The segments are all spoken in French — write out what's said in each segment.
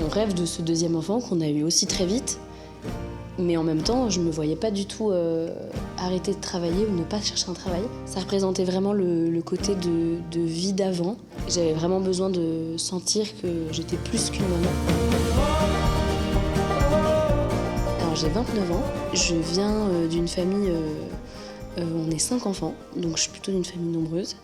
On rêve de ce deuxième enfant qu'on a eu aussi très vite, mais en même temps, je me voyais pas du tout arrêter de travailler ou ne pas chercher un travail. Ça représentait vraiment le côté de vie d'avant. J'avais vraiment besoin de sentir que j'étais plus qu'une maman. Alors j'ai 29 ans, je viens d'une famille, on est 5 enfants, donc je suis plutôt d'une famille nombreuse.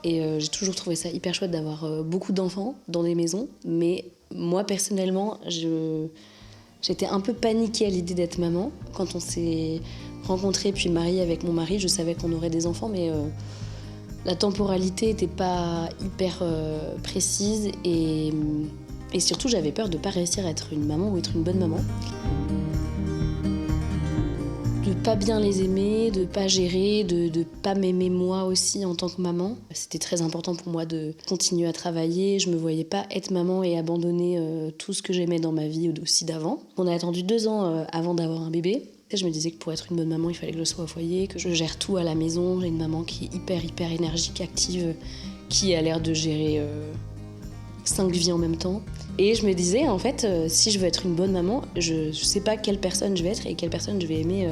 Et j'ai toujours trouvé ça hyper chouette d'avoir beaucoup d'enfants dans des maisons, mais moi personnellement, j'étais un peu paniquée à l'idée d'être maman. Quand on s'est rencontrés puis mariés avec mon mari, je savais qu'on aurait des enfants, mais la temporalité n'était pas hyper précise et surtout j'avais peur de ne pas réussir à être une maman ou être une bonne maman. De pas bien les aimer, de pas gérer, de pas m'aimer moi aussi en tant que maman. C'était très important pour moi de continuer à travailler. Je me voyais pas être maman et abandonner tout ce que j'aimais dans ma vie aussi d'avant. On a attendu 2 ans avant d'avoir un bébé. Je me disais que pour être une bonne maman, il fallait que je sois au foyer, que je gère tout à la maison. J'ai une maman qui est hyper énergique, active, qui a l'air de gérer 5 vies en même temps. Et je me disais, en fait, si je veux être une bonne maman, je sais pas quelle personne je vais être et quelle personne je vais aimer.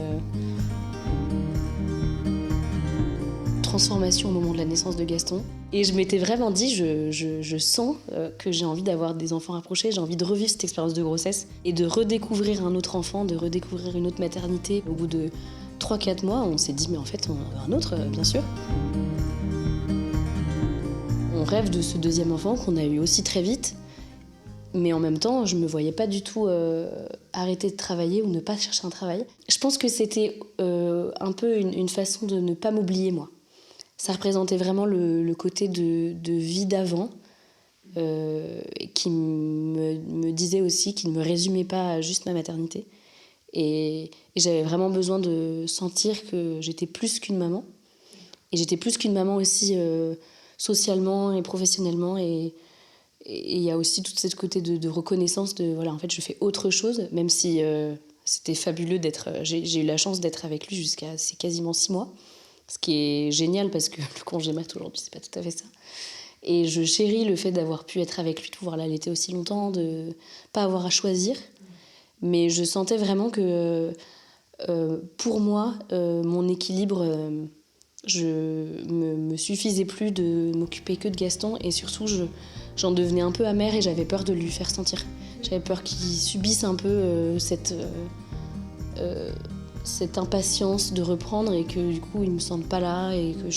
Transformation au moment de la naissance de Gaston. Et je m'étais vraiment dit, je sens que j'ai envie d'avoir des enfants rapprochés, j'ai envie de revivre cette expérience de grossesse et de redécouvrir un autre enfant, de redécouvrir une autre maternité. Au bout de 3-4 mois, on s'est dit, mais en fait, on en veut un autre, bien sûr. On rêve de ce deuxième enfant qu'on a eu aussi très vite. Mais en même temps, je me voyais pas du tout arrêter de travailler ou ne pas chercher un travail. Je pense que c'était un peu une façon de ne pas m'oublier, moi. Ça représentait vraiment le côté de vie d'avant qui me disait aussi, qui ne me résumait pas à juste ma maternité. Et j'avais vraiment besoin de sentir que j'étais plus qu'une maman. Et j'étais plus qu'une maman aussi socialement et professionnellement. Et il y a aussi tout ce côté de reconnaissance de voilà, en fait, je fais autre chose, même si c'était fabuleux d'être. J'ai eu la chance d'être avec lui jusqu'à c'est quasiment 6 mois, ce qui est génial parce que le congé mat aujourd'hui, c'est pas tout à fait ça. Et je chéris le fait d'avoir pu être avec lui, de pouvoir l'allaiter aussi longtemps, de pas avoir à choisir. Mais je sentais vraiment que pour moi, mon équilibre. Je me suffisait plus de m'occuper que de Gaston et surtout j'en devenais un peu amère et j'avais peur de lui faire sentir. J'avais peur qu'il subisse un peu cette impatience de reprendre et que du coup il me sente pas là et que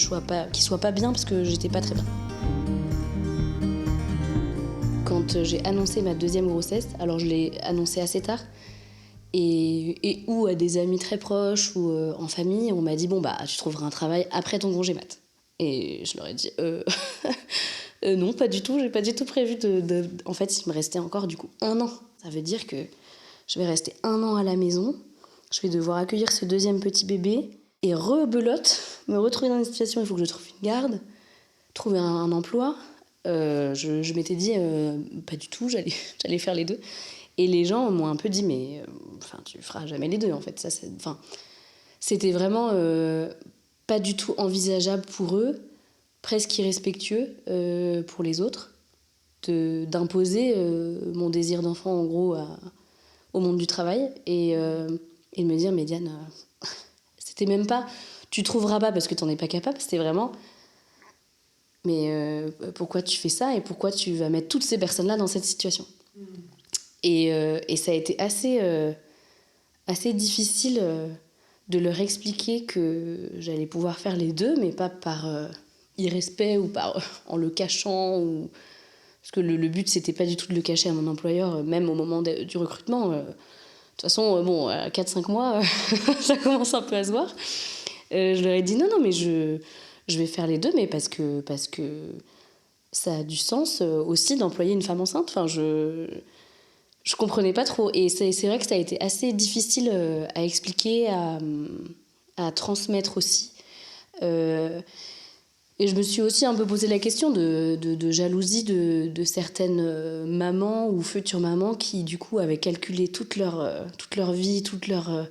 qu'il soit pas bien parce que j'étais pas très bien. Quand j'ai annoncé ma deuxième grossesse, alors je l'ai annoncé assez tard, et ou à des amis très proches ou en famille, on m'a dit bon bah tu trouveras un travail après ton congé mat. Et je leur ai dit non, pas du tout, j'ai pas du tout prévu En fait, il me restait encore du coup 1 an. Ça veut dire que je vais rester 1 an à la maison, je vais devoir accueillir ce deuxième petit bébé et rebelote, me retrouver dans une situation où il faut que je trouve une garde, trouver un emploi. Je m'étais dit pas du tout, j'allais faire les deux. Et les gens m'ont un peu dit, mais tu feras jamais les deux, en fait. C'était vraiment pas du tout envisageable pour eux, presque irrespectueux pour les autres, d'imposer mon désir d'enfant, en gros, au monde du travail. Et de me dire, mais Diane, c'était même pas, tu trouveras pas parce que t'en es pas capable, c'était vraiment, mais pourquoi tu fais ça et pourquoi tu vas mettre toutes ces personnes-là dans cette situation ? Et ça a été assez difficile de leur expliquer que j'allais pouvoir faire les deux, mais pas par irrespect ou en le cachant. Parce que le but, c'était pas du tout de le cacher à mon employeur, même au moment du recrutement. De toute façon, bon, à 4-5 mois, ça commence un peu à se voir. Je leur ai dit non, mais je vais faire les deux, mais parce que ça a du sens aussi d'employer une femme enceinte. Enfin, je comprenais pas trop. Et c'est vrai que ça a été assez difficile à expliquer, à transmettre aussi. Et je me suis aussi un peu posé la question de jalousie de certaines mamans ou futures mamans qui, du coup, avaient calculé toute leur vie, toute leur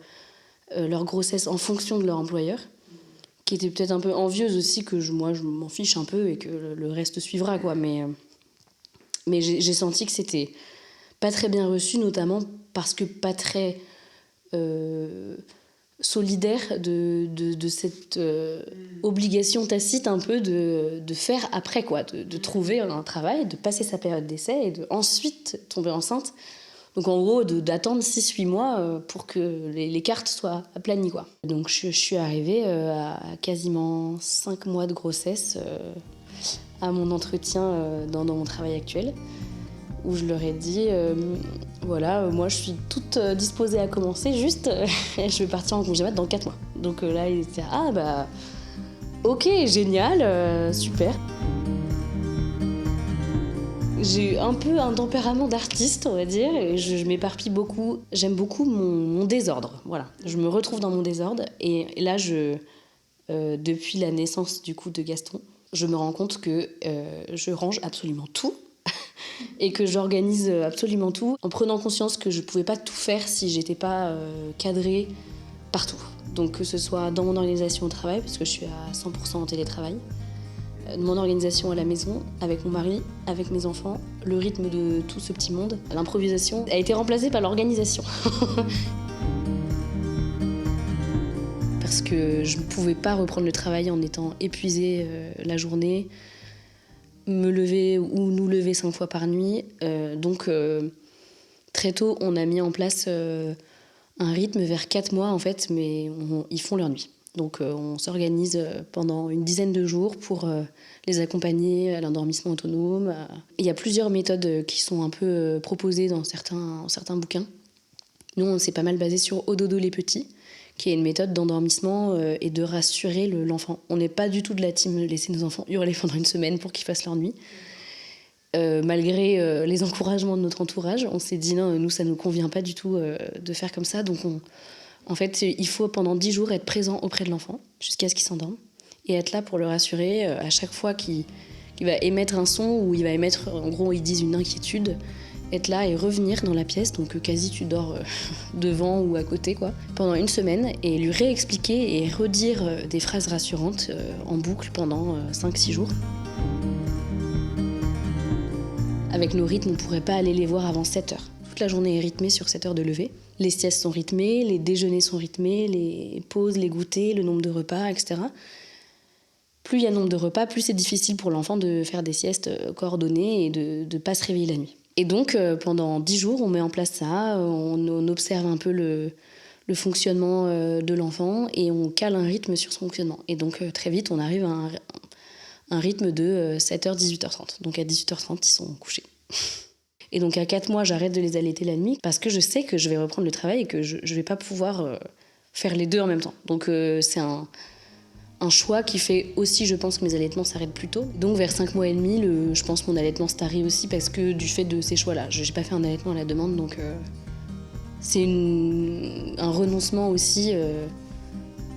grossesse en fonction de leur employeur, qui étaient peut-être un peu envieuses aussi que moi, je m'en fiche un peu et que le reste suivra, quoi. Mais j'ai senti que c'était pas très bien reçue, notamment parce que pas très solidaire de cette obligation tacite un peu de faire après, quoi, de trouver un travail, de passer sa période d'essai et de ensuite tomber enceinte. Donc en gros, d'attendre 6-8 mois pour que les cartes soient aplanies, quoi. Donc je suis arrivée à quasiment 5 mois de grossesse à mon entretien dans mon travail actuel, où je leur ai dit voilà, moi je suis toute disposée à commencer, juste je vais partir en congé mat dans 4 mois. Donc là, ils étaient ah bah ok, génial, super. J'ai un peu un tempérament d'artiste, on va dire, et je m'éparpille beaucoup. J'aime beaucoup mon désordre, voilà. Je me retrouve dans mon désordre, et là, depuis la naissance du coup de Gaston, je me rends compte que je range absolument tout et que j'organise absolument tout en prenant conscience que je pouvais pas tout faire si j'étais pas cadrée partout. Donc que ce soit dans mon organisation au travail, parce que je suis à 100% en télétravail, mon organisation à la maison, avec mon mari, avec mes enfants, le rythme de tout ce petit monde. L'improvisation a été remplacée par l'organisation. Parce que je ne pouvais pas reprendre le travail en étant épuisée la journée, me lever ou nous lever 5 fois par nuit. Donc très tôt, on a mis en place un rythme vers 4 mois en fait, mais ils font leur nuit. Donc on s'organise pendant une dizaine de jours pour les accompagner à l'endormissement autonome. Il y a plusieurs méthodes qui sont un peu proposées dans certains bouquins. Nous, on s'est pas mal basé sur Au dodo les petits, qui est une méthode d'endormissement et de rassurer l'enfant. On n'est pas du tout de la team laisser nos enfants hurler pendant une semaine pour qu'ils fassent leur nuit. Malgré les encouragements de notre entourage, on s'est dit non, nous, ça ne nous convient pas du tout de faire comme ça. Donc en fait, il faut pendant 10 jours être présent auprès de l'enfant jusqu'à ce qu'il s'endorme et être là pour le rassurer à chaque fois qu'il va émettre un son ou il va émettre, en gros, ils disent une inquiétude, être là et revenir dans la pièce, donc quasi tu dors devant ou à côté, quoi, pendant une semaine et lui réexpliquer et redire des phrases rassurantes en boucle pendant 5-6 jours. Avec nos rythmes, on ne pourrait pas aller les voir avant 7 heures. Toute la journée est rythmée sur 7 heures de lever. Les siestes sont rythmées, les déjeuners sont rythmés, les pauses, les goûters, le nombre de repas, etc. Plus il y a nombre de repas, plus c'est difficile pour l'enfant de faire des siestes coordonnées et de ne pas se réveiller la nuit. Et donc, pendant 10 jours, on met en place ça, on observe un peu le fonctionnement de l'enfant et on cale un rythme sur son fonctionnement. Et donc, très vite, on arrive à un rythme de 7h, 18h30. Donc, à 18h30, ils sont couchés. Et donc, à 4 mois, j'arrête de les allaiter la nuit parce que je sais que je vais reprendre le travail et que je ne vais pas pouvoir faire les deux en même temps. Donc, c'est un choix qui fait aussi, je pense, que mes allaitements s'arrêtent plus tôt. Donc vers 5 mois et demi, je pense que mon allaitement se tarit aussi parce que du fait de ces choix-là. Je n'ai pas fait un allaitement à la demande, donc c'est un renoncement aussi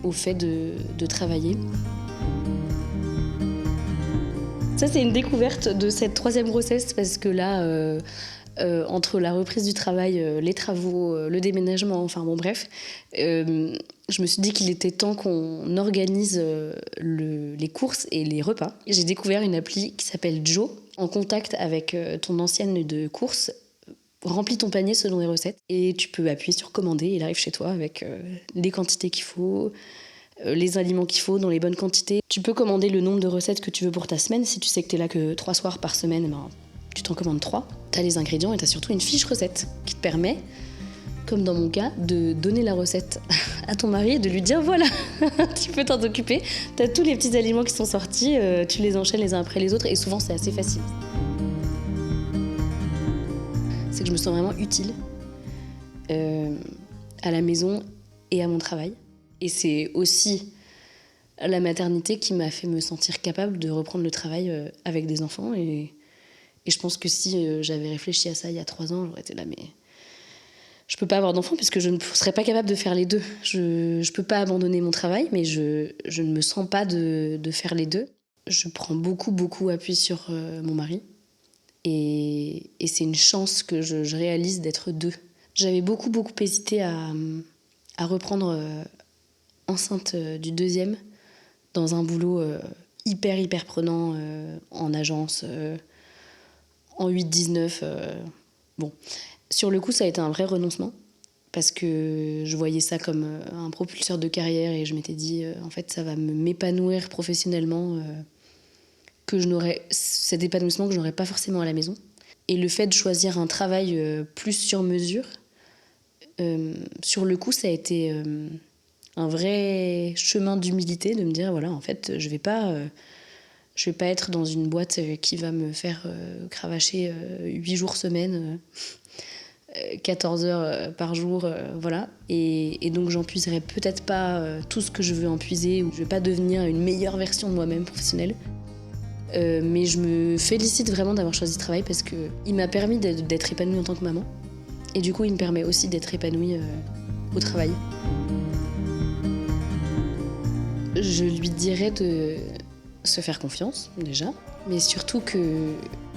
au fait de travailler. Ça, c'est une découverte de cette 3e grossesse parce que là, entre la reprise du travail, les travaux, le déménagement, enfin bon bref, je me suis dit qu'il était temps qu'on organise les courses et les repas. J'ai découvert une appli qui s'appelle Jo, en contact avec ton ancienne de course. Remplis ton panier selon les recettes et tu peux appuyer sur commander, il arrive chez toi avec les quantités qu'il faut, les aliments qu'il faut dans les bonnes quantités. Tu peux commander le nombre de recettes que tu veux pour ta semaine. Si tu sais que t'es là que 3 soirs par semaine, ben, tu t'en commandes 3. T'as les ingrédients et t'as surtout une fiche recette qui te permet, comme dans mon cas, de donner la recette à ton mari et de lui dire voilà, tu peux t'en occuper. T'as tous les petits aliments qui sont sortis, tu les enchaînes les uns après les autres et souvent c'est assez facile. C'est que je me sens vraiment utile à la maison et à mon travail. Et c'est aussi la maternité qui m'a fait me sentir capable de reprendre le travail avec des enfants. Et je pense que si j'avais réfléchi à ça il y a 3 ans, j'aurais été là, mais je peux pas avoir d'enfants puisque je ne serais pas capable de faire les deux. Je peux pas abandonner mon travail, mais je ne me sens pas de faire les deux. Je prends beaucoup appui sur mon mari. Et c'est une chance que je réalise d'être 2. J'avais beaucoup hésité à reprendre enceinte du 2e dans un boulot hyper prenant en agence en 8-19. Bon. Sur le coup, ça a été un vrai renoncement parce que je voyais ça comme un propulseur de carrière et je m'étais dit, en fait, ça va m'épanouir professionnellement, cet épanouissement que je n'aurais pas forcément à la maison. Et le fait de choisir un travail plus sur mesure, sur le coup, ça a été un vrai chemin d'humilité de me dire, voilà, en fait, je vais pas être dans une boîte qui va me faire cravacher 8 jours semaine, 14 heures par jour, voilà. Et donc j'en puiserai peut-être pas tout ce que je veux en puiser, ou je vais pas devenir une meilleure version de moi-même professionnelle. Mais je me félicite vraiment d'avoir choisi ce travail parce qu'il m'a permis d'être épanouie en tant que maman. Et du coup, il me permet aussi d'être épanouie au travail. Je lui dirais de se faire confiance, déjà, mais surtout que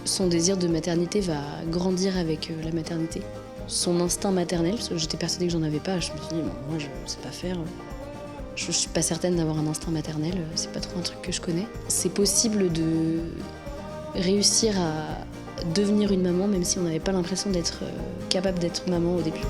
son désir de maternité va grandir avec la maternité. Son instinct maternel, parce que j'étais persuadée que j'en avais pas, je me suis dit, bon, moi je sais pas faire. Je suis pas certaine d'avoir un instinct maternel, c'est pas trop un truc que je connais. C'est possible de réussir à devenir une maman, même si on n'avait pas l'impression d'être capable d'être maman au début.